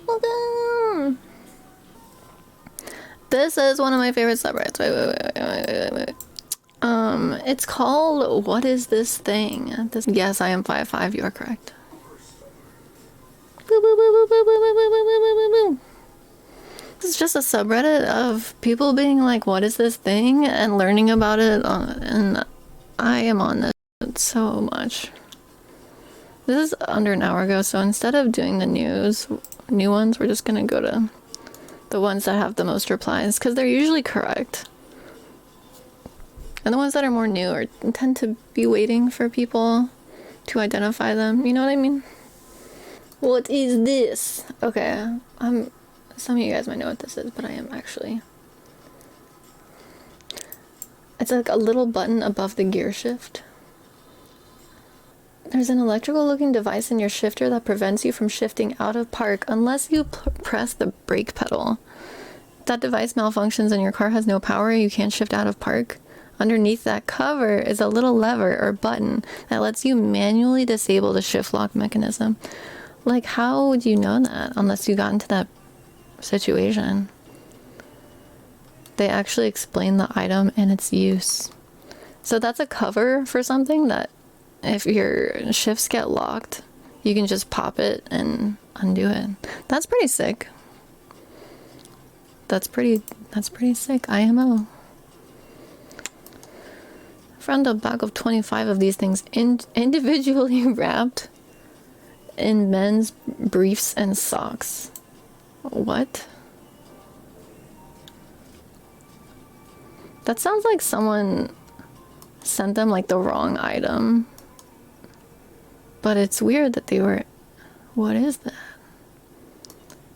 Welcome! This is one of my favorite subreddits. Wait. It's called What Is This Thing? Yes, I am 5'5", you are correct. This is just a subreddit of people being like, what is this thing? And learning about it, and I am on this so much. This is under an hour ago, so instead of doing the new ones, we're just gonna go to the ones that have the most replies, because they're usually correct. And the ones that are more new tend to be waiting for people to identify them, you know what I mean? What is this? Okay, some of you guys might know what this is, but I am actually. It's like a little button above the gear shift. There's an electrical looking device in your shifter that prevents you from shifting out of park unless you press the brake pedal. If that device malfunctions and your car has no power, you can't shift out of park. Underneath that cover is a little lever or button that lets you manually disable the shift lock mechanism. Like, how would you know that unless you got into that situation? They actually explain the item and its use. So that's a cover for something that if your shifts get locked, you can just pop it and undo it. That's pretty sick. That's pretty sick. IMO. Found a bag of 25 of these things individually wrapped in men's briefs and socks. What? That sounds like someone sent them like the wrong item. But it's weird that they were... What is that?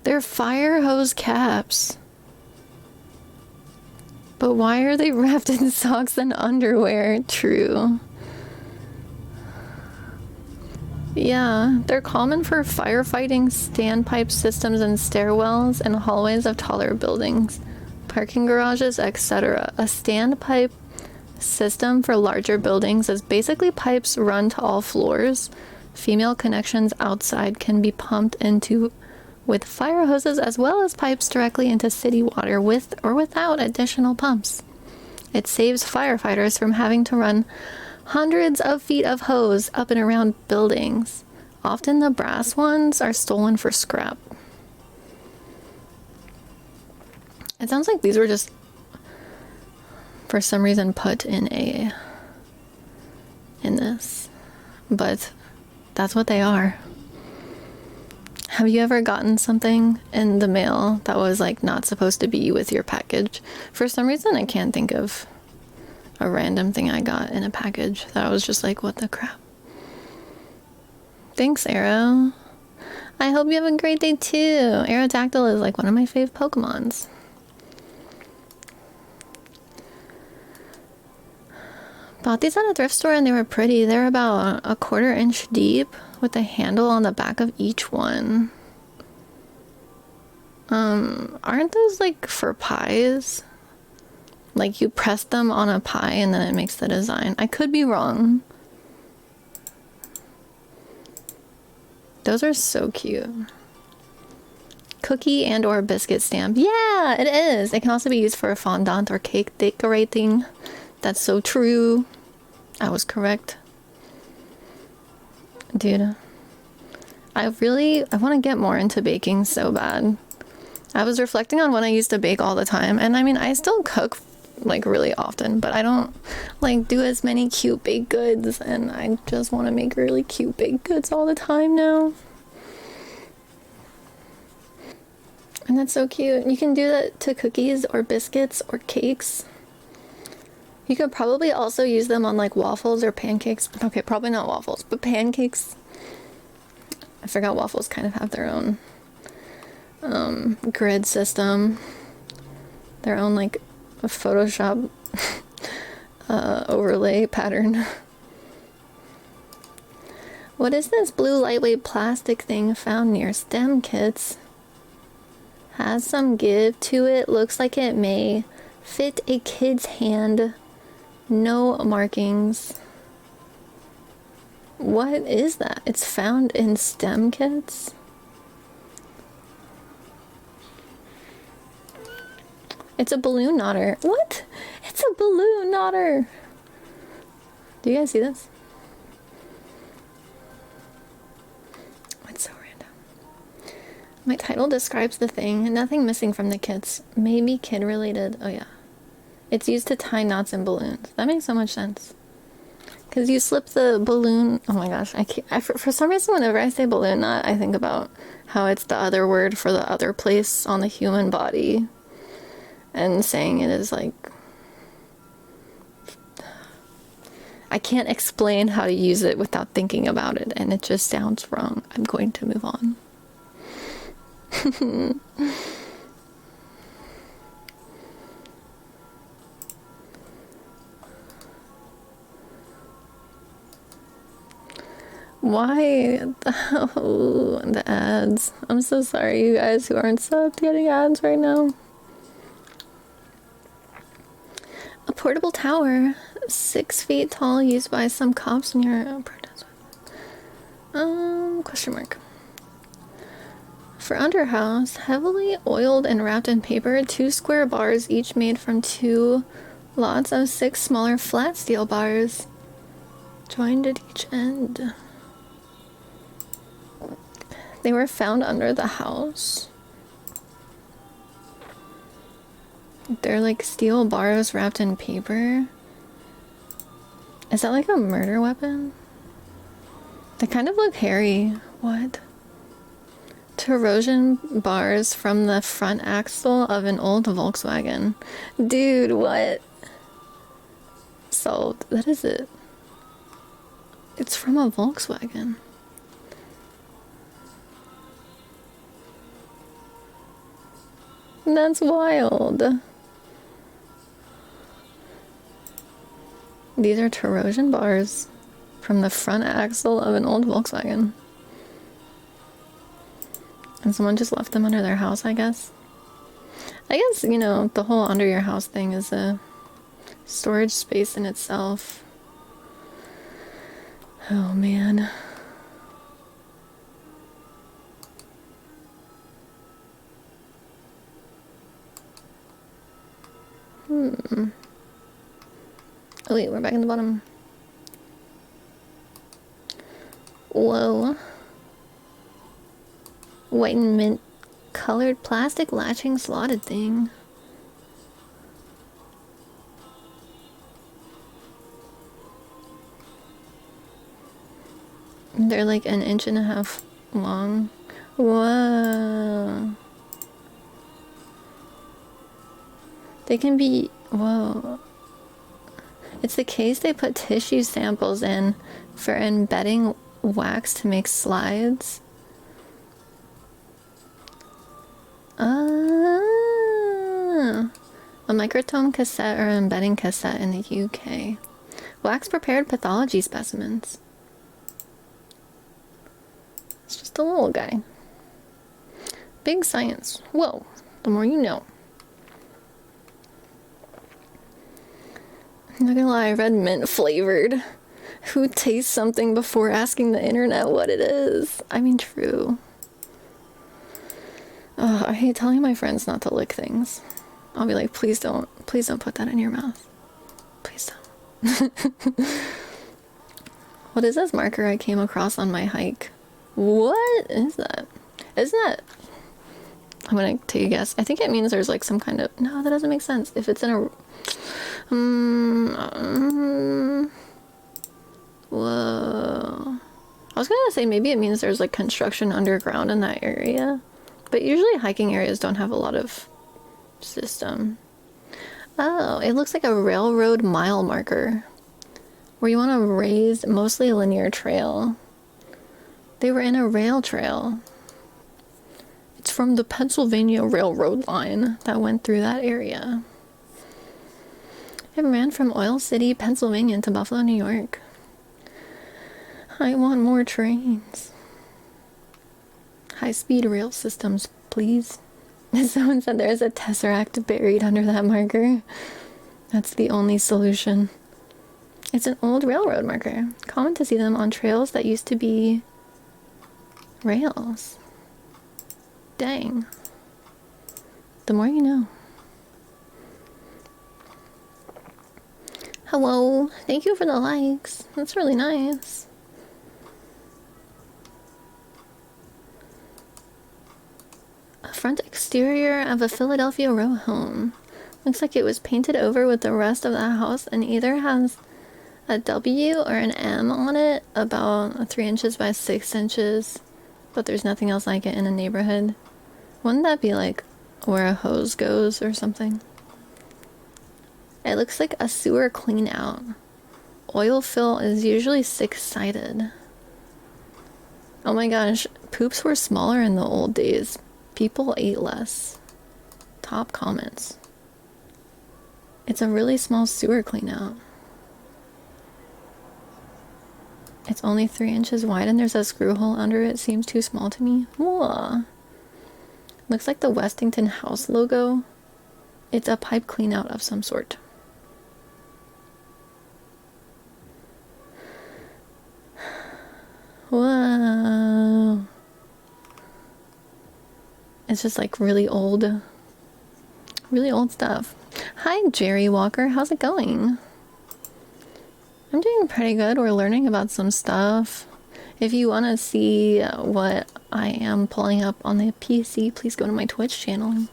They're fire hose caps. But why are they wrapped in socks and underwear? True. Yeah, they're common for firefighting standpipe systems in stairwells and hallways of taller buildings, parking garages, etc. A standpipe system for larger buildings is basically pipes run to all floors. Female connections outside can be pumped into with fire hoses, as well as pipes directly into city water with or without additional pumps. It saves firefighters from having to run hundreds of feet of hose up and around buildings. Often the brass ones are stolen for scrap. It sounds like these were just for some reason put in this, but that's what they are. Have you ever gotten something in the mail that was like not supposed to be with your package? For some reason I can't think of a random thing I got in a package that I was just like, what the crap? Thanks, Arrow. I hope you have a great day too. Aerodactyl is like one of my fave Pokemons. Bought these at a thrift store and they were pretty. They're about a 1/4 inch deep with a handle on the back of each one. Aren't those like for pies? Like you press them on a pie and then it makes the design. I could be wrong. Those are so cute. Cookie and or biscuit stamp. Yeah, it is. It can also be used for fondant or cake decorating. That's so true. I was correct. Dude, I want to get more into baking so bad. I was reflecting on when I used to bake all the time, and I mean, I still cook like really often, but I don't like do as many cute baked goods, and I just want to make really cute baked goods all the time now. And that's so cute. You can do that to cookies or biscuits or cakes. You could probably also use them on like waffles or pancakes. Okay, probably not waffles, but pancakes. I forgot waffles kind of have their own grid system. Their own like a Photoshop overlay pattern. What is this blue lightweight plastic thing found near STEM kits? Has some give to it. Looks like it may fit a kid's hand. No markings. What is that? It's found in STEM kits? It's a balloon otter. What? It's a balloon otter. Do you guys see this? It's so random. My title describes the thing. Nothing missing from the kits. Maybe kid related. Oh yeah. It's used to tie knots in balloons. That makes so much sense. Because you slip the balloon. Oh my gosh. For some reason, whenever I say balloon knot, I think about how it's the other word for the other place on the human body. And saying it is like... I can't explain how to use it without thinking about it, and it just sounds wrong. I'm going to move on. Why? Oh, the ads. I'm so sorry, you guys who aren't subbed getting ads right now. A portable tower, 6 feet tall, used by some cops near protest. Question mark. For underhouse, heavily oiled and wrapped in paper, 2 square bars, each made from 2 lots of 6 smaller flat steel bars, joined at each end. They were found under the house. They're like steel bars wrapped in paper. Is that like a murder weapon? They kind of look hairy. What? Torsion bars from the front axle of an old Volkswagen. Dude, what? Solved. That is it. It's from a Volkswagen. That's wild. These are torsion bars from the front axle of an old Volkswagen. And someone just left them under their house, I guess. I guess, you know, the whole under your house thing is a storage space in itself. Oh, man. Oh wait, we're back in the bottom. Whoa. White and mint colored plastic latching slotted thing. They're like an 1.5 inches long. Whoa. They can be... Whoa. It's the case they put tissue samples in for embedding wax to make slides. Ah. A microtome cassette or embedding cassette in the UK. Wax prepared pathology specimens. It's just a little guy. Big science. Whoa. The more you know. I'm not gonna lie, I read mint flavored. Who tastes something before asking the internet what it is? I mean, true. Oh, I hate telling my friends not to lick things. I'll be like, please don't put that in your mouth. Please don't. What is this marker I came across on my hike? What is that? Isn't that... I'm gonna take a guess. I think it means there's like some kind of... No, that doesn't make sense. If it's in a... Whoa. I was gonna say maybe it means there's like construction underground in that area. But usually hiking areas don't have a lot of system. Oh, it looks like a railroad mile marker. Where you want a raised, mostly linear trail. They were in a rail trail. It's from the Pennsylvania Railroad line that went through that area. It ran from Oil City, Pennsylvania to Buffalo, New York. I want more trains. High-speed rail systems, please. Someone said there's a tesseract buried under that marker. That's the only solution. It's an old railroad marker. Common to see them on trails that used to be rails. Dang. The more you know. Hello. Thank you for the likes. That's really nice. A front exterior of a Philadelphia row home. Looks like it was painted over with the rest of the house and either has a W or an M on it, about 3 inches by 6 inches, but there's nothing else like it in the neighborhood. Wouldn't that be like where a hose goes or something? It looks like a sewer clean out. Oil fill is usually 6-sided. Oh my gosh, poops were smaller in the old days. People ate less. Top comments. It's a really small sewer clean out. It's only 3 inches wide and there's a screw hole under it. Seems too small to me. Whoa. Looks like the Westington House logo. It's a pipe clean out of some sort. Whoa. It's just like really old stuff. Hi, Jerry Walker. How's it going? I'm doing pretty good. We're learning about some stuff. If you want to see what I am pulling up on the PC, please go to my Twitch channel.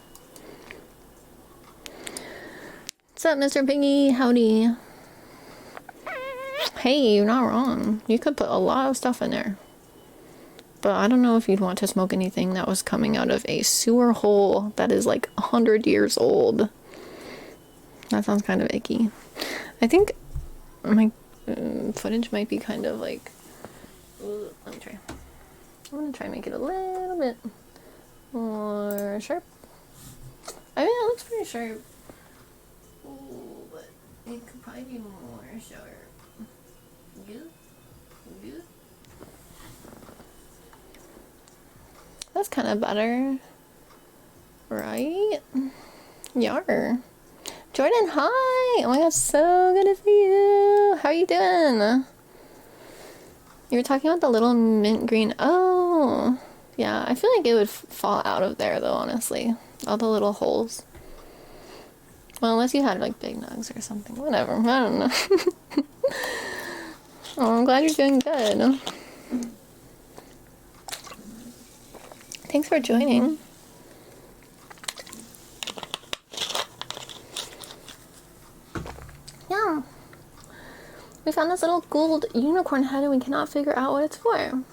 What's up, Mr. Piggy? Howdy. Hey, you're not wrong. You could put a lot of stuff in there. But I don't know if you'd want to smoke anything that was coming out of a sewer hole that is like 100 years old. That sounds kind of icky. I think my footage might be kind of like... let me try. I'm gonna try and make it a little bit more sharp. I mean, it looks pretty sharp. Ooh, but it could probably be more sharp. Good. That's kind of better, right? Yar. Jordan, hi! Oh my gosh, so good to see you! How are you doing? You were talking about the little mint green. Oh, yeah, I feel like it would fall out of there though, honestly. All the little holes. Well, unless you had like big nugs or something. Whatever, I don't know. Oh, I'm glad you're doing good. Thanks for joining. Yeah. We found this little gold unicorn head and we cannot figure out what it's for.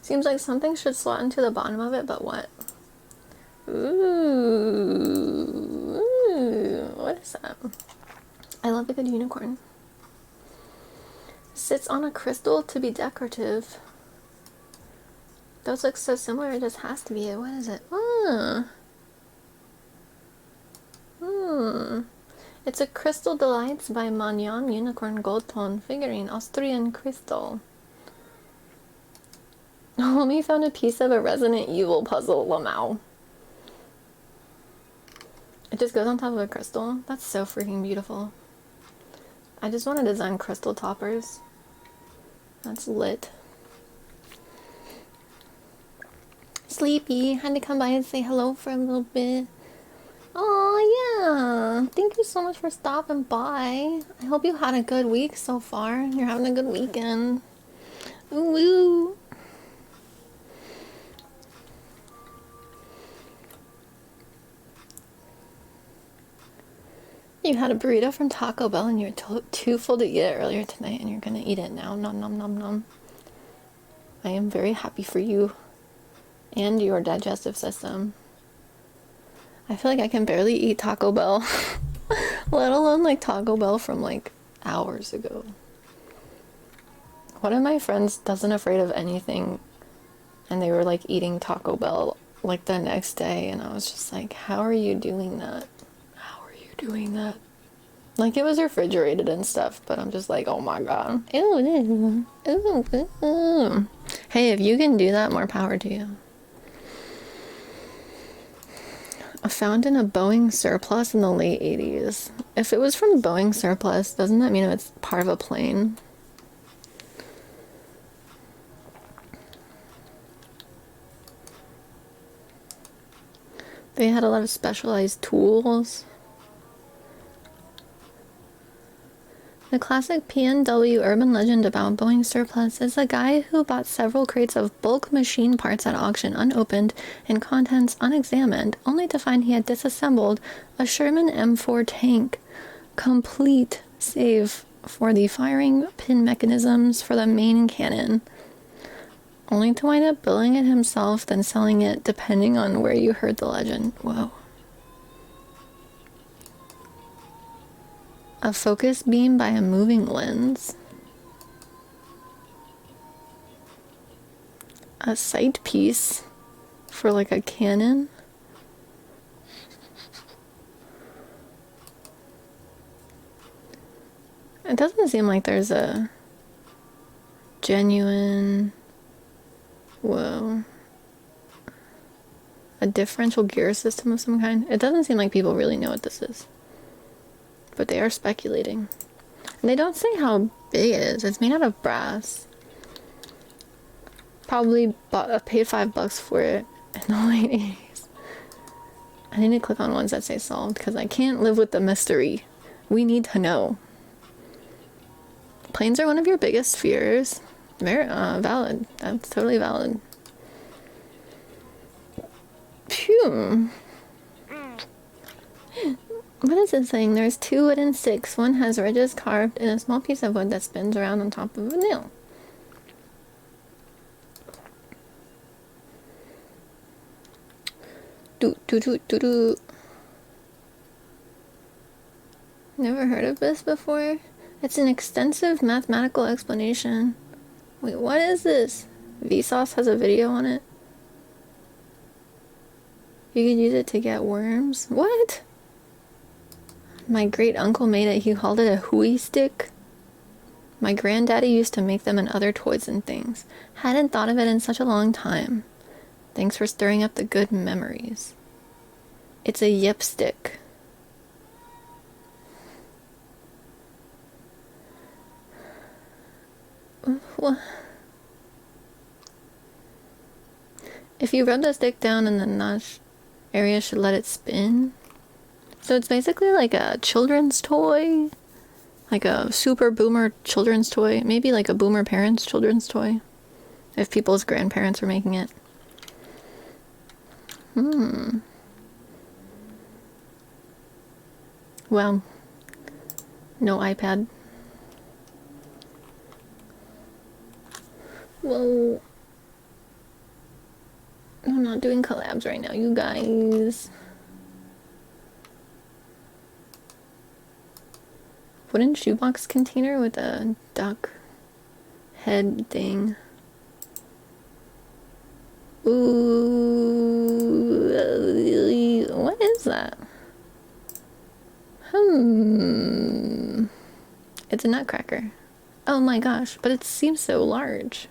Seems like something should slot into the bottom of it, but what? Ooh, what is that? I love a good unicorn. Sits on a crystal to be decorative. Those look so similar, it just has to be it. What is it? It's a Crystal Delights by Magnon Unicorn Gold Tone figurine, Austrian crystal. Homie found a piece of a Resident Evil puzzle, Lamau. It just goes on top of a crystal. That's so freaking beautiful. I just want to design crystal toppers. That's lit. Sleepy, had to come by and say hello for a little bit. Oh yeah, thank you so much for stopping by. I hope you had a good week so far. You're having a good weekend. Ooh, ooh. You had a burrito from Taco Bell and you're too full to eat it earlier tonight and you're gonna eat it now. Nom nom nom nom. I am very happy for you and your digestive system. I feel like I can barely eat Taco Bell, let alone like Taco Bell from like hours ago. One of my friends doesn't afraid of anything and they were like eating Taco Bell like the next day and I was just like, how are you doing that? Doing that, like it was refrigerated and stuff, but I'm just like, oh my god. Ew, ew, ew. Hey, if you can do that, more power to you. Found in a Boeing surplus in the late 80s. If it was from Boeing surplus, doesn't that mean it's part of a plane? They had a lot of specialized tools. The classic PNW urban legend about Boeing surplus is a guy who bought several crates of bulk machine parts at auction unopened and contents unexamined, only to find he had disassembled a Sherman M4 tank, complete save for the firing pin mechanisms for the main cannon, only to wind up building it himself, then selling it depending on where you heard the legend. Whoa. A focus beam by a moving lens. A sight piece for like a cannon. It doesn't seem like there's a genuine, whoa, a differential gear system of some kind. It doesn't seem like people really know what this is, but they are speculating. And they don't say how big it is. It's made out of brass. Probably paid $5 for it in the late 80s. I need to click on ones that say solved because I can't live with the mystery. We need to know. Planes are one of your biggest fears. Very valid. That's totally valid. Phew. What is it saying? There's 2 wooden sticks. One has ridges carved in a small piece of wood that spins around on top of a nail. Do. Never heard of this before? It's an extensive mathematical explanation. Wait, what is this? Vsauce has a video on it. You could use it to get worms? What? My great uncle made it. He called it a hooey stick. My granddaddy used to make them in other toys and things. Hadn't thought of it in such a long time. Thanks for stirring up the good memories. It's a yip stick. What? If you rub the stick down in the notch area, should let it spin. So it's basically like a children's toy, like a super boomer children's toy, maybe like a boomer parents children's toy, if people's grandparents were making it. Well, no iPad. Whoa. I'm not doing collabs right now, you guys. Wooden shoebox container with a duck head thing. Ooh, what is that? It's a nutcracker. Oh my gosh, but it seems so large.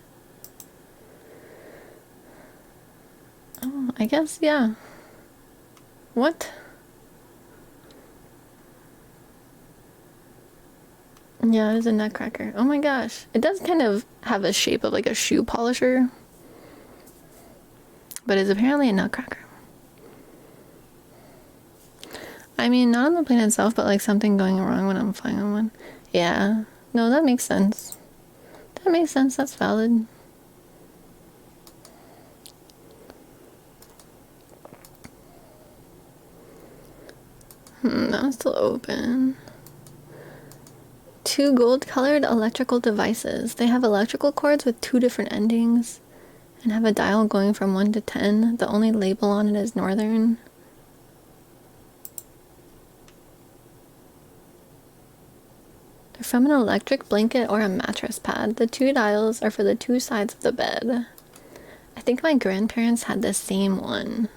Oh, I guess, yeah. What? Yeah, it is a nutcracker. Oh my gosh. It does kind of have a shape of like a shoe polisher. But it's apparently a nutcracker. I mean, not on the plane itself, but like something going wrong when I'm flying on one. Yeah. No, that makes sense. That makes sense. That's valid. That one's still open. 2 gold-colored electrical devices. They have electrical cords with 2 different endings and have a dial going from 1 to 10. The only label on it is Northern. They're from an electric blanket or a mattress pad. The 2 dials are for the 2 sides of the bed. I think my grandparents had the same one.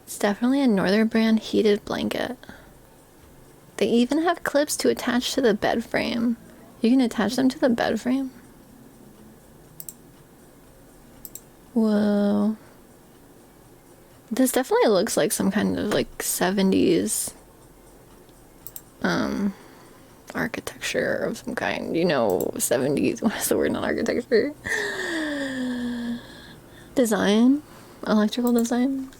It's definitely a Northern brand heated blanket. They even have clips to attach to the bed frame. You can attach them to the bed frame. Whoa. This definitely looks like some kind of like 70s architecture of some kind. You know, 70s. What is the word? Not architecture. Design. Electrical design.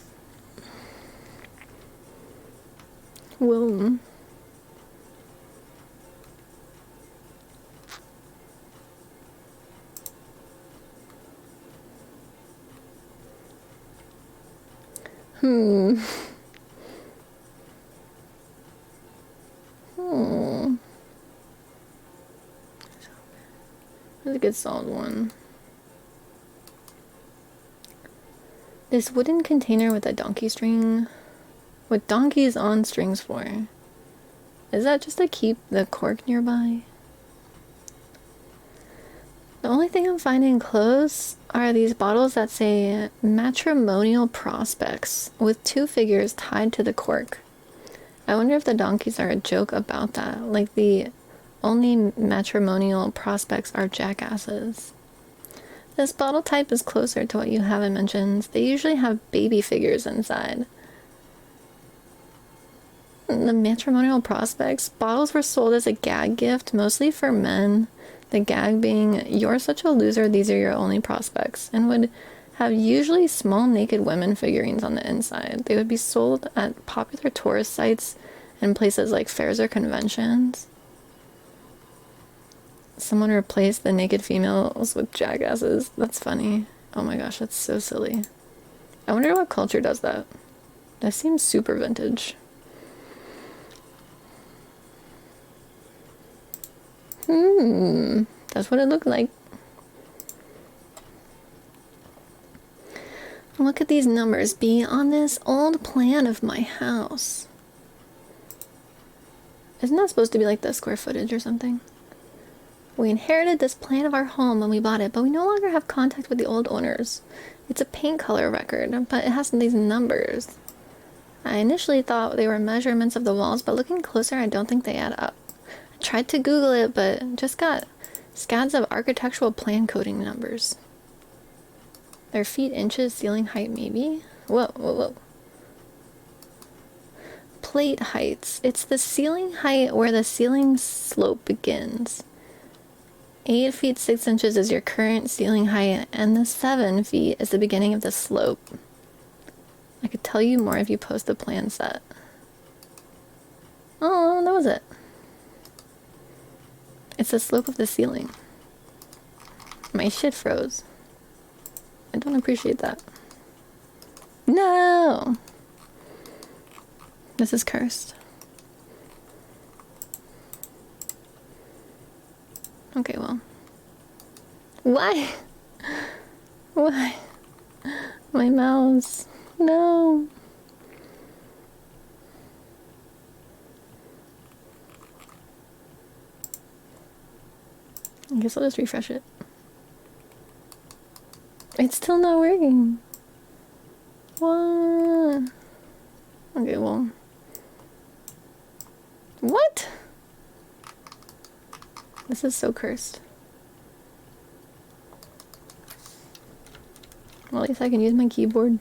Whoa. Hmm. That's a good solid one. This wooden container with a donkey string. With donkeys on strings for. Is that just to keep the cork nearby? The only thing I'm finding close are these bottles that say matrimonial prospects with 2 figures tied to the cork. I wonder if the donkeys are a joke about that, like the only matrimonial prospects are jackasses. This bottle type is closer to what you haven't mentioned. They usually have baby figures inside. The matrimonial prospects bottles were sold as a gag gift, mostly for men. The gag being, you're such a loser, these are your only prospects, and would have usually small naked women figurines on the inside. They would be sold at popular tourist sites and places like fairs or conventions. Someone replaced the naked females with jackasses. That's funny. Oh my gosh, that's so silly. I wonder what culture does that. That seems super vintage. That's what it looked like. Look at these numbers be on this old plan of my house. Isn't that supposed to be like the square footage or something? We inherited this plan of our home when we bought it, but we no longer have contact with the old owners. It's a paint color record, but it has these numbers. I initially thought they were measurements of the walls, but looking closer, I don't think they add up. I tried to Google it, but just got scads of architectural plan coding numbers. Their feet, inches, ceiling height, maybe? Whoa. Plate heights. It's the ceiling height where the ceiling slope begins. 8 feet 6 inches is your current ceiling height, and the 7 feet is the beginning of the slope. I could tell you more if you post the plan set. Oh, that was it. It's the slope of the ceiling. My shit froze. I don't appreciate that. No! This is cursed. Okay, well. Why? Why? My mouse. No. I guess I'll just refresh it. It's still not working. What? Okay, well. What? This is so cursed. Well, at least I can use my keyboard.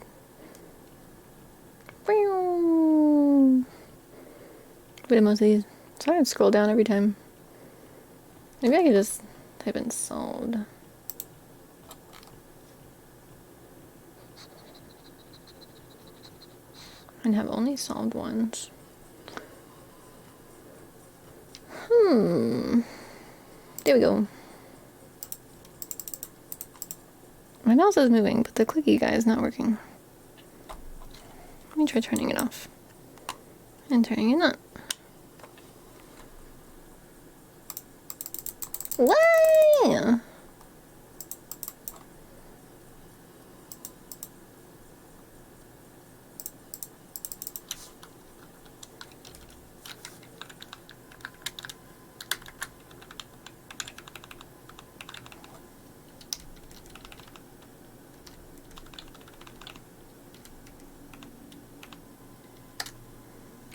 But in most of these, sorry, I scroll down every time. Maybe I could just type in solved. And have only solved ones. There we go. My mouse is moving, but the clicky guy is not working. Let me try turning it off. And turning it on. Why?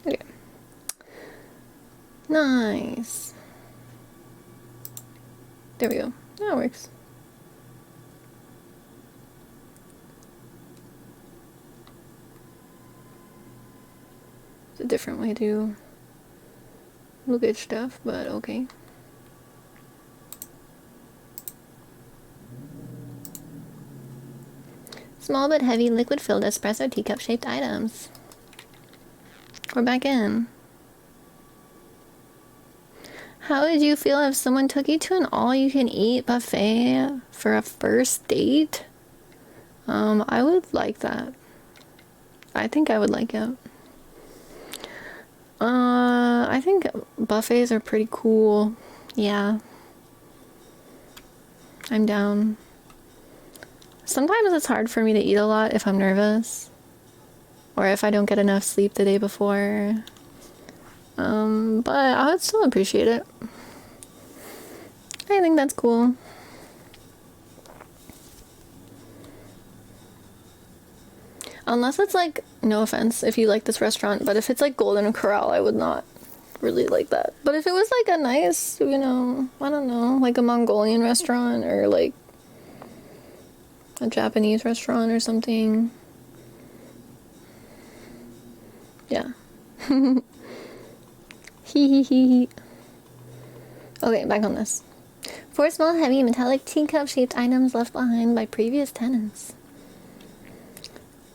Okay. Nice. There we go. That works. It's a different way to look at stuff, but okay. Small but heavy liquid-filled espresso teacup-shaped items. We're back in. How would you feel if someone took you to an all-you-can-eat buffet for a first date? I would like that. I think I would like it. I think buffets are pretty cool. Yeah. I'm down. Sometimes it's hard for me to eat a lot if I'm nervous. Or if I don't get enough sleep the day before. But I would still appreciate it. I think that's cool. Unless it's like, no offense if you like this restaurant, but if it's like Golden Corral, I would not really like that. But if it was like a nice, you know, I don't know, like a Mongolian restaurant or like a Japanese restaurant or something. Yeah. Hee. Okay, back on this. 4 small, heavy, metallic teacup-shaped items left behind by previous tenants.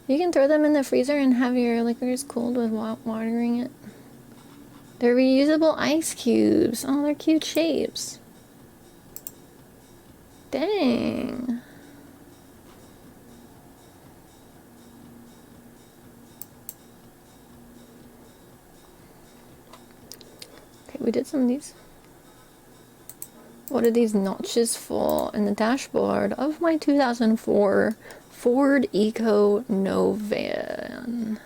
You can throw them in the freezer and have your liquors cooled with watering it. They're reusable ice cubes. Oh, they're cute shapes. Dang. Okay, we did some of these. What are these notches for? In the dashboard of my 2004 Ford Eco Novan.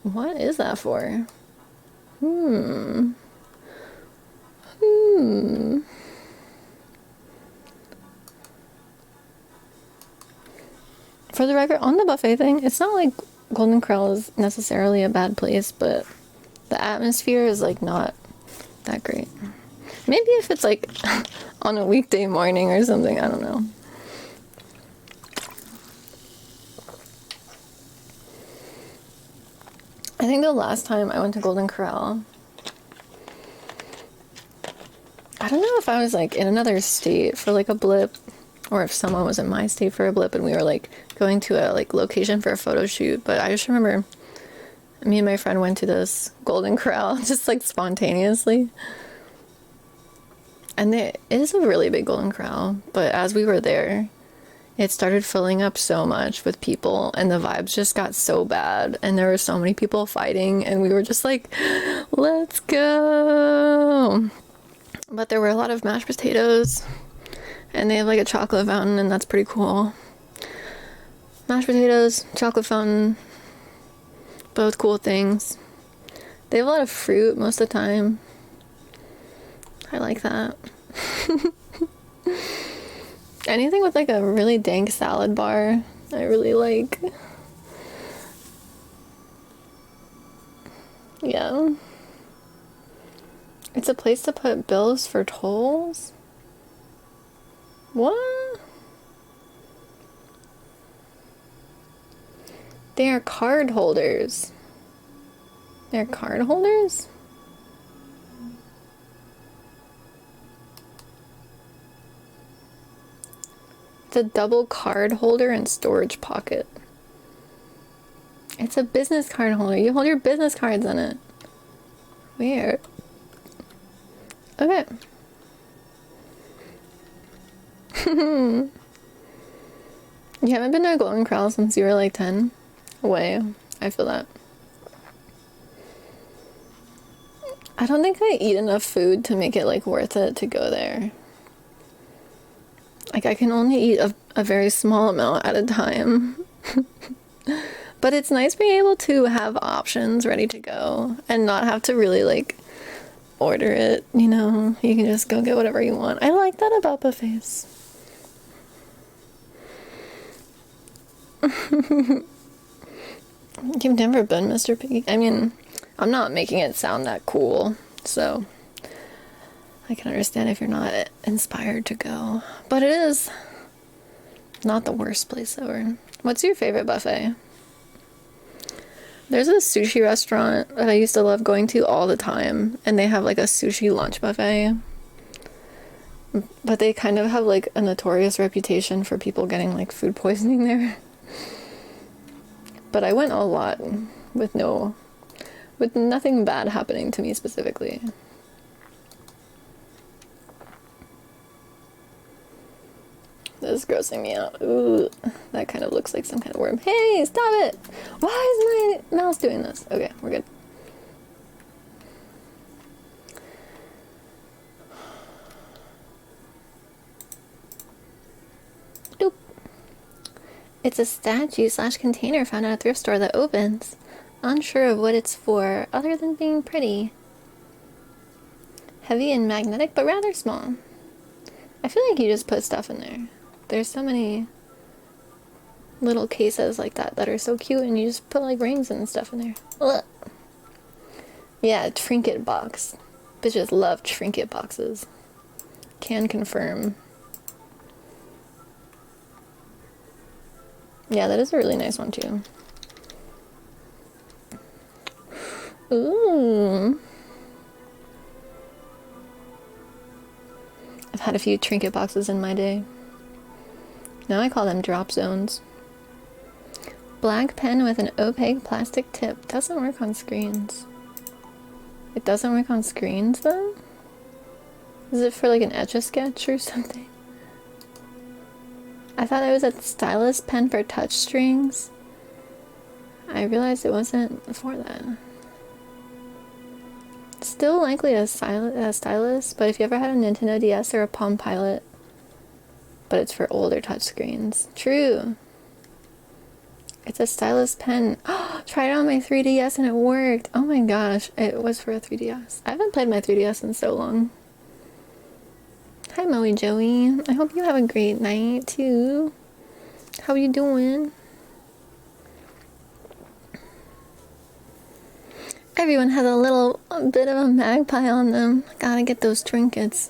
What is that for? For the record, on the buffet thing, it's not like Golden Corral is necessarily a bad place, but the atmosphere is like not that great. Maybe if it's like on a weekday morning or something, I don't know. I think the last time I went to Golden Corral, I don't know if I was like in another state for like a blip, or if someone was in my state for a blip and we were like going to a like location for a photo shoot, but I just remember me and my friend went to this Golden Corral just like spontaneously. And it is a really big Golden Corral, but as we were there, it started filling up so much with people and the vibes just got so bad and there were so many people fighting and we were just like, let's go. But there were a lot of mashed potatoes and they have like a chocolate fountain and that's pretty cool. Mashed potatoes, chocolate fountain, both cool things. They have a lot of fruit most of the time. I like that. Anything with like a really dank salad bar, I really like. Yeah. It's a place to put bills for tolls? What? They are card holders. They're card holders? It's a double card holder and storage pocket. It's a business card holder. You hold your business cards in it. Weird. Okay. You haven't been to a Golden Corral since you were like 10? Way. I feel that. I don't think I eat enough food to make it like worth it to go there. Like I can only eat a very small amount at a time. But it's nice being able to have options ready to go and not have to really like order it, you know? You can just go get whatever you want. I like that about buffets. You've never been Mr. Piggy? I mean, I'm not making it sound that cool, so I can understand if you're not inspired to go. But it is not the worst place ever. What's your favorite buffet? There's a sushi restaurant that I used to love going to all the time, and they have like a sushi lunch buffet. But they kind of have like a notorious reputation for people getting like food poisoning there. But I went a lot with nothing bad happening to me specifically. This is grossing me out. Ooh, that kind of looks like some kind of worm. Hey, stop it! Why is my mouse doing this? Okay, we're good. Doop. It's a statue / container found at a thrift store that opens. Unsure of what it's for, other than being pretty. Heavy and magnetic, but rather small. I feel like you just put stuff in there. There's so many little cases like that that are so cute, and you just put like rings and stuff in there. Ugh. Yeah, trinket box. Bitches love trinket boxes. Can confirm. Yeah, that is a really nice one too. Ooh. I've had a few trinket boxes in my day. Now I call them drop zones. Black pen with an opaque plastic tip. Doesn't work on screens. It doesn't work on screens though? Is it for like an Etch-a-Sketch or something? I thought it was a stylus pen for touch strings. I realized it wasn't for that. Still likely a stylus, but if you ever had a Nintendo DS or a Palm Pilot, but it's for older touchscreens. True. It's a stylus pen. Oh, tried it on my 3DS and it worked. Oh my gosh, it was for a 3DS. I haven't played my 3DS in so long. Hi Moe Joey. I hope you have a great night too. How are you doing? Everyone has a little bit of a magpie on them. Gotta get those trinkets.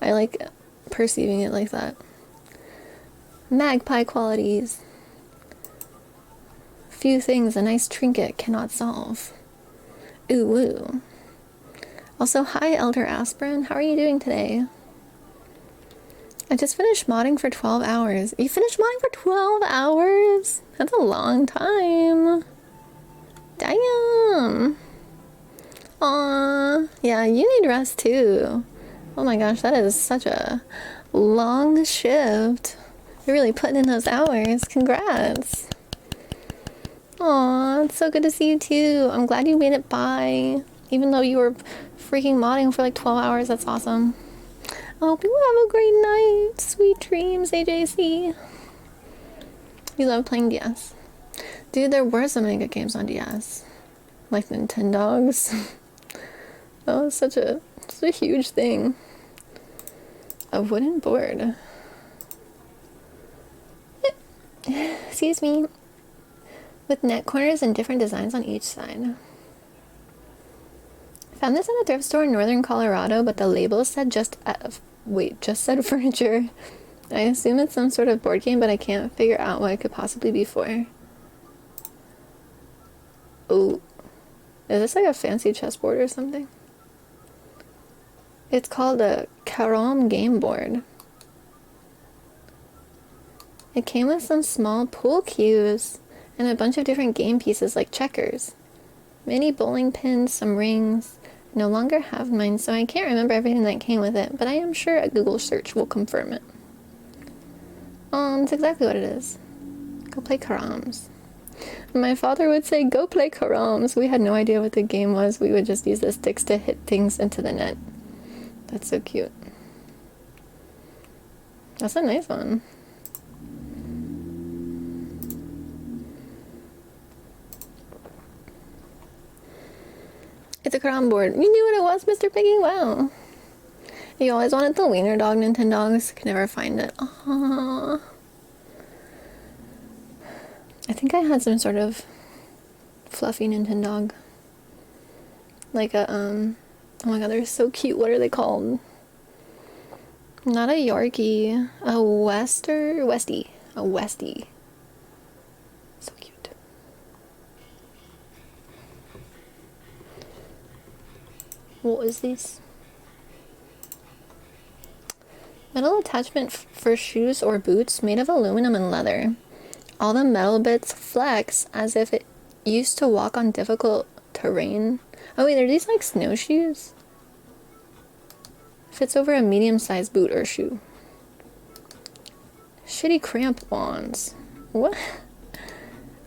I like perceiving it like that. Magpie qualities. Few things a nice trinket cannot solve. Ooh woo. Also, hi Elder Aspirin. How are you doing today? I just finished modding for 12 hours. You finished modding for 12 hours? That's a long time. Damn. Aww. Yeah, you need rest too. Oh my gosh, that is such a long shift. You're really putting in those hours. Congrats. Aw, it's so good to see you too. I'm glad you made it by. Even though you were freaking modding for like 12 hours, that's awesome. I hope you have a great night. Sweet dreams, AJC. You love playing DS. Dude, there were so many good games on DS. Like Nintendogs. That was such a huge thing. A wooden board. Excuse me. With net corners and different designs on each side. Found this in a thrift store in northern Colorado, but the label said just said furniture. I assume it's some sort of board game, but I can't figure out what it could possibly be for. Oh. Is this like a fancy chessboard or something? It's called a Carom game board. It came with some small pool cues and a bunch of different game pieces like checkers. Many bowling pins, some rings. I no longer have mine, so I can't remember everything that came with it, but I am sure a Google search will confirm it. That's exactly what it is. Go play caroms. My father would say, go play caroms. We had no idea what the game was. We would just use the sticks to hit things into the net. That's so cute. That's a nice one. It's a carom board. You knew what it was, Mr. Piggy? Wow. You always wanted the Wiener Dog Nintendogs. Could never find it. Aww. I think I had some sort of fluffy Nintendog. Like a, oh my god, they're so cute. What are they called? Not a Yorkie. A Westie. A Westie. So cute. What is this? Metal attachment for shoes or boots made of aluminum and leather. All the metal bits flex as if it used to walk on difficult terrain. Oh wait, are these like snowshoes? Fits over a medium-sized boot or shoe. Shitty cramp wands. What?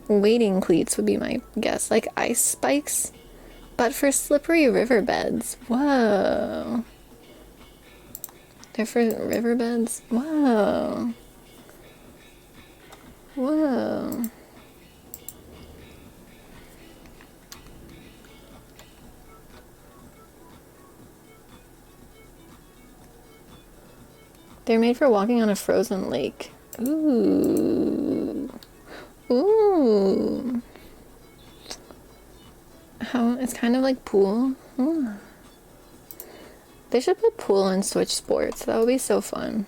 Wading cleats would be my guess. Like ice spikes, but for slippery riverbeds. Whoa. They're for riverbeds? Whoa. Whoa. They're made for walking on a frozen lake. Ooh. Ooh. How, it's kind of like pool. Ooh. They should put pool and Switch Sports. That would be so fun.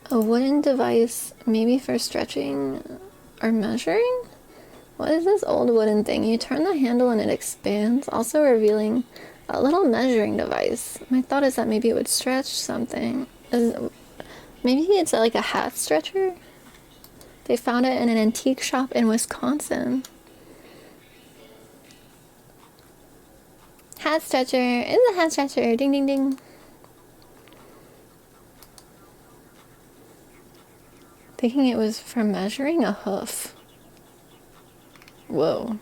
A wooden device, maybe for stretching or measuring? What is this old wooden thing? You turn the handle and it expands, also revealing a little measuring device. My thought is that maybe it would stretch something. Maybe it's like a hat stretcher? They found it in an antique shop in Wisconsin. Hat stretcher. It's a hat stretcher. Ding, ding, ding. Thinking it was for measuring a hoof. Whoa.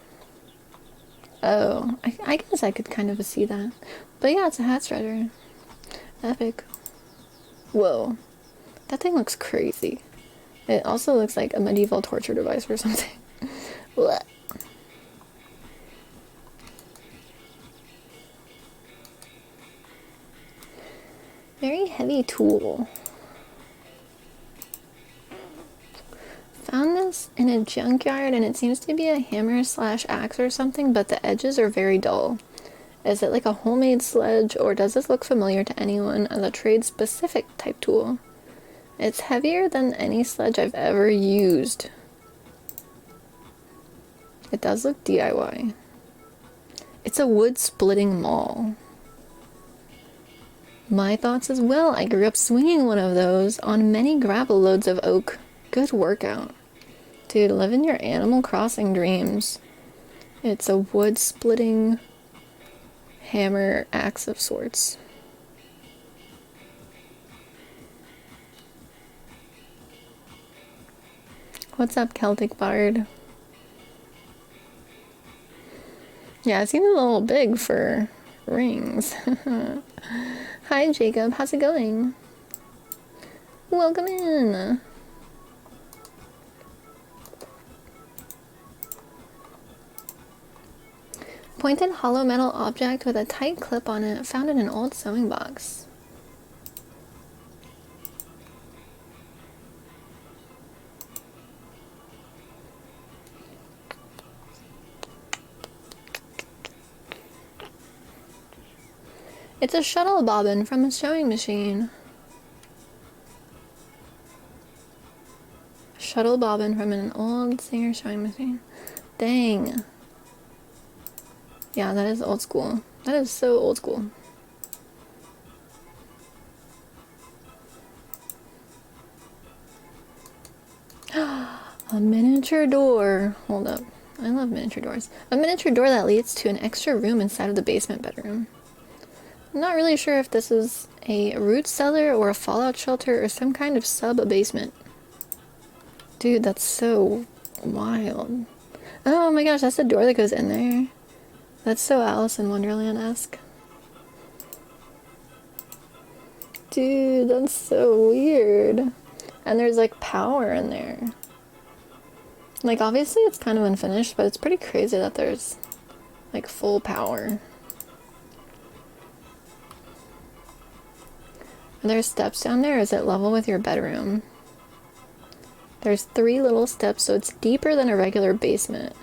Oh, I guess I could kind of see that. But yeah, it's a hat stretcher. Epic. Whoa. That thing looks crazy. It also looks like a medieval torture device or something. What? Very heavy tool. Found this in a junkyard and it seems to be a hammer slash axe or something, but the edges are very dull. Is it like a homemade sledge, or does this look familiar to anyone as a trade specific type tool? It's heavier than any sledge I've ever used. It does look DIY. It's a wood splitting maul. My thoughts as well. I grew up swinging one of those on many gravel loads of oak. Good workout. Dude, living your Animal Crossing dreams. It's a wood splitting hammer axe of sorts. What's up, Celtic Bard? Yeah, it seems a little big for rings. Hi, Jacob. How's it going? Welcome in. Pointed hollow metal object with a tight clip on it, found in an old sewing box. It's a shuttle bobbin from a sewing machine. Shuttle bobbin from an old Singer sewing machine. Dang. Yeah, that is old school. That is so old school. A miniature door. Hold up. I love miniature doors. A miniature door that leads to an extra room inside of the basement bedroom. I'm not really sure if this is a root cellar or a fallout shelter or some kind of sub-basement. Dude, that's so wild. Oh my gosh, that's the door that goes in there. That's so Alice in Wonderland-esque. Dude, that's so weird. And there's like power in there. Like obviously it's kind of unfinished, but it's pretty crazy that there's like full power. Are there steps down there? Is it level with your bedroom? There's 3 little steps, so it's deeper than a regular basement.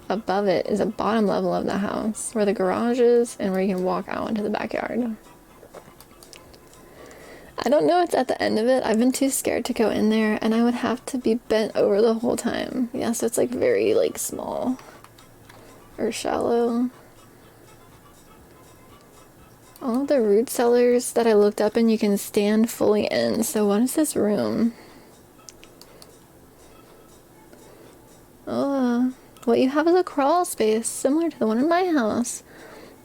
Above it is a bottom level of the house, where the garage is and where you can walk out into the backyard. I don't know what's at the end of it. I've been too scared to go in there, and I would have to be bent over the whole time. Yeah, so it's like very like small or shallow. All of the root cellars that I looked up and you can stand fully in. So what is this room? Oh, what you have is a crawl space similar to the one in my house.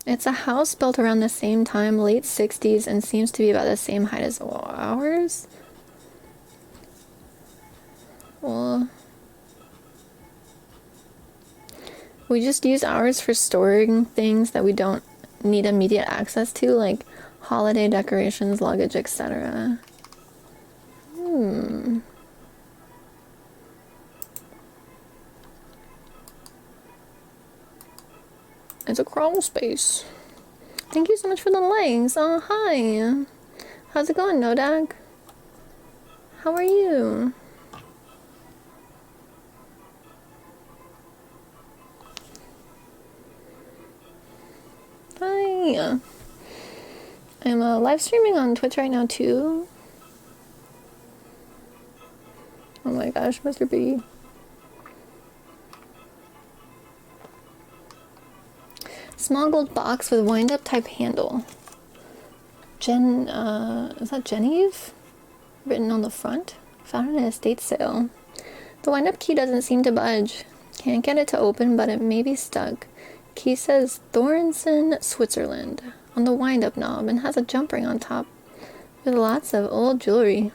It's a house built around the same time, late 60s, and seems to be about the same height as ours. Well, we just use ours for storing things that we don't need immediate access to, like holiday decorations, luggage, etc. It's a crawl space. Thank you so much for the likes. Oh, hi. How's it going, Nodak? How are you? Hi. I'm live streaming on Twitch right now, too. Oh my gosh, Mr. B. Small gold box with wind-up type handle. Is that Genevieve? Written on the front. Found it at an estate sale. The wind-up key doesn't seem to budge. Can't get it to open, but it may be stuck. Key says Thorensen, Switzerland on the wind-up knob and has a jump ring on top with lots of old jewelry.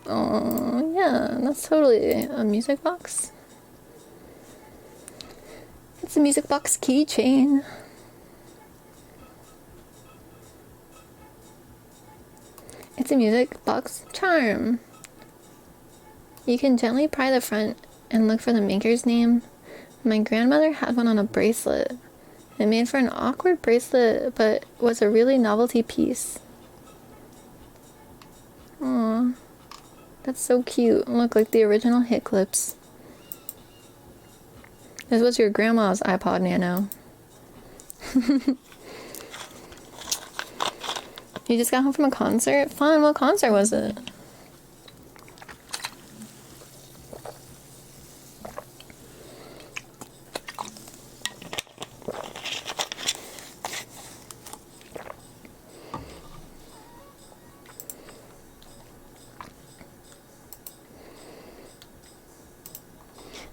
Oh, yeah, that's totally a music box. It's a music box keychain. It's a music box charm. You can gently pry the front and look for the maker's name. My grandmother had one on a bracelet. It made for an awkward bracelet, but was a really novelty piece. Aww. That's so cute. Look like the original hit clips. This was your grandma's iPod Nano. You just got home from a concert? Fun. What concert was it?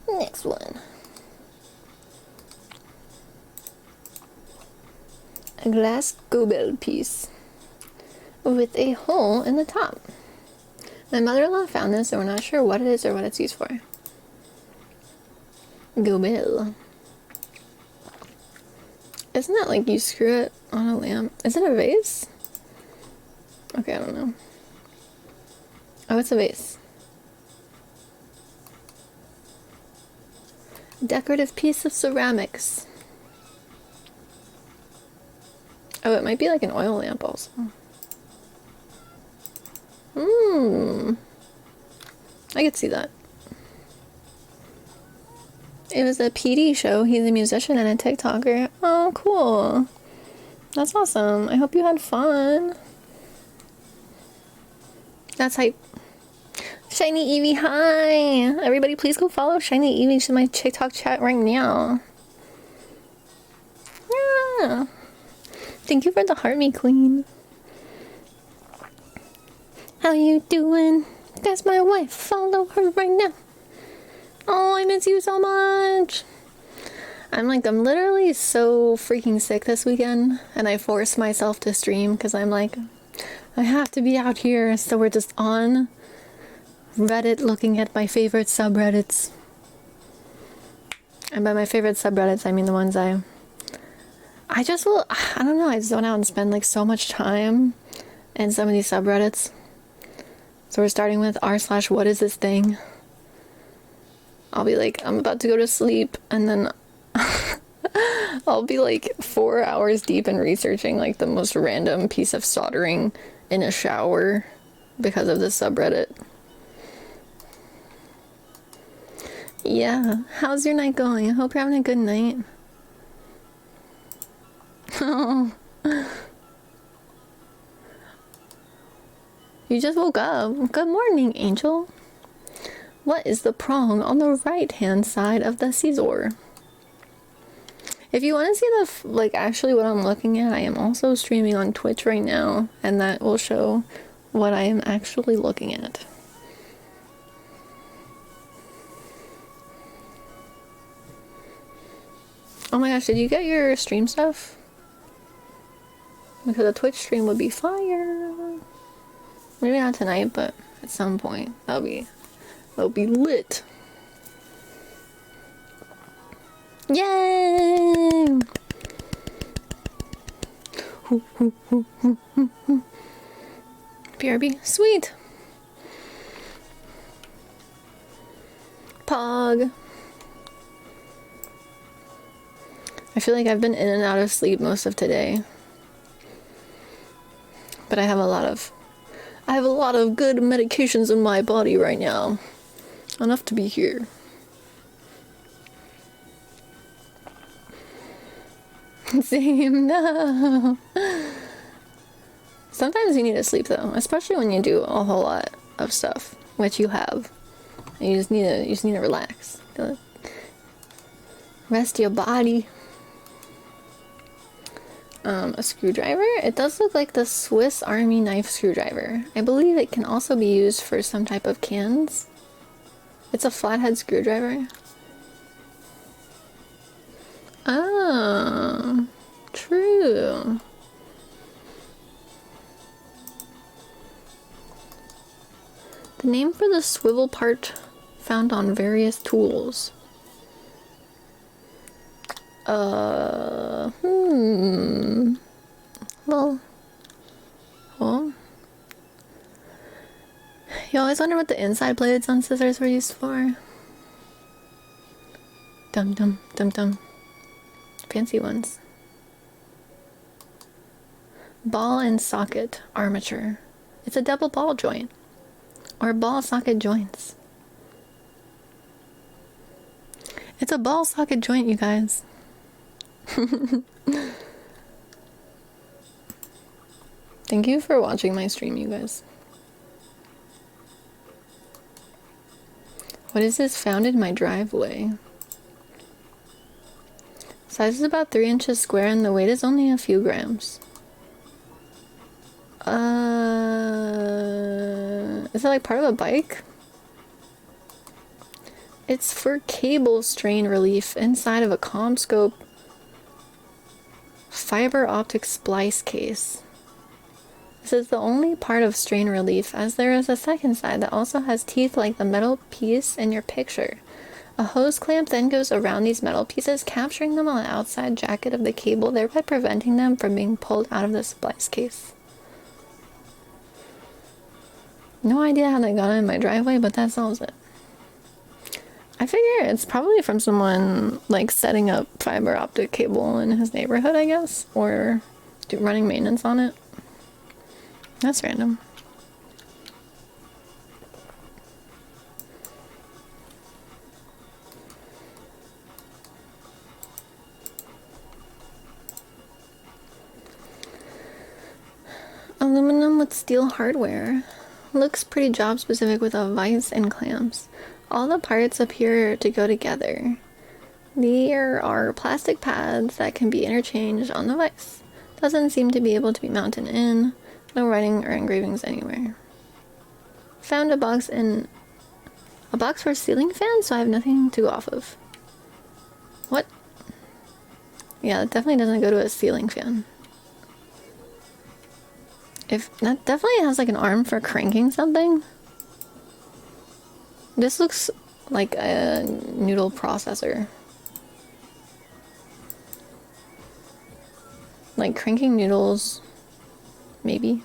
Next one. A glass gobel piece with a hole in the top. My mother-in-law found this, so we're not sure what it is or what it's used for. Gobel. Isn't that like you screw it on a lamp? Is it a vase? Okay, I don't know. Oh, it's a vase. Decorative piece of ceramics. Oh, it might be like an oil lamp also. I could see that. It was a PD show. He's a musician and a TikToker. Oh, cool. That's awesome. I hope you had fun. That's hype. Shiny Evie, hi! Everybody please go follow Shiny Evie to my TikTok chat right now. Yeah. Thank you for the heart me queen. How you doing? That's my wife. Follow her right now. Oh, I miss you so much. I'm literally so freaking sick this weekend, and I forced myself to stream because I'm like, I have to be out here. So we're just on Reddit looking at my favorite subreddits. And by my favorite subreddits, I mean the ones I don't know, I zone out and spend like so much time in some of these subreddits. So we're starting with r/what is this thing. I'll be like, I'm about to go to sleep, and then I'll be like 4 hours deep in researching like the most random piece of soldering in a shower because of this subreddit. Yeah, how's your night going? I hope you're having a good night. Oh. You just woke up. Good morning, Angel. What is the prong on the right-hand side of the scissor? If you want to see the, actually what I'm looking at, I am also streaming on Twitch right now, and that will show what I am actually looking at. Oh my gosh, did you get your stream stuff? Because a Twitch stream would be fire. Maybe not tonight, but at some point. That'll be lit. Yay! BRB, sweet. Pog. I feel like I've been in and out of sleep most of today. But I have a lot of good medications in my body right now. Enough to be here. Same, no. Sometimes you need to sleep though, especially when you do a whole lot of stuff, which you have. And you just need to relax. Rest your body. A screwdriver? It does look like the Swiss Army knife screwdriver. I believe it can also be used for some type of cans. It's a flathead screwdriver. Oh, true. The name for the swivel part found on various tools. Well, you always wonder what the inside blades on scissors were used for. Dum dum dum dum. Fancy ones. Ball and socket armature. It's a double ball joint. Or ball socket joints. It's a ball socket joint, you guys. Thank you for watching my stream, you guys. What is this found in my driveway? Size is about 3 inches square and the weight is only a few grams. Is it like part of a bike? It's for cable strain relief inside of a CommScope fiber optic splice case. This is the only part of strain relief, as there is a second side that also has teeth like the metal piece in your picture. A hose clamp then goes around these metal pieces, capturing them on the outside jacket of the cable, thereby preventing them from being pulled out of the splice case. No idea how they got in my driveway, but that solves it. I figure it's probably from someone like setting up fiber optic cable in his neighborhood, I guess, or running maintenance on it. That's random. Aluminum with steel hardware. Looks pretty job specific with a vise and clamps. All the parts appear to go together. There are plastic pads that can be interchanged on the vise. Doesn't seem to be able to be mounted in. No writing or engravings anywhere. Found a box for ceiling fans, so I have nothing to go off of. What? Yeah, it definitely doesn't go to a ceiling fan. If that definitely has like an arm for cranking something. This looks like a noodle processor. Like cranking noodles. Maybe.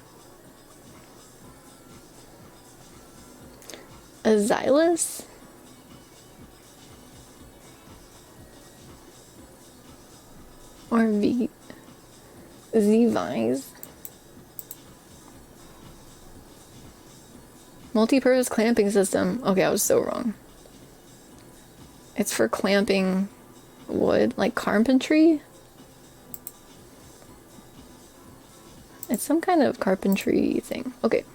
A Xylus? Or Z-Vise? Multi-purpose clamping system. Okay, I was so wrong. It's for clamping wood, like carpentry? It's some kind of carpentry thing. Okay.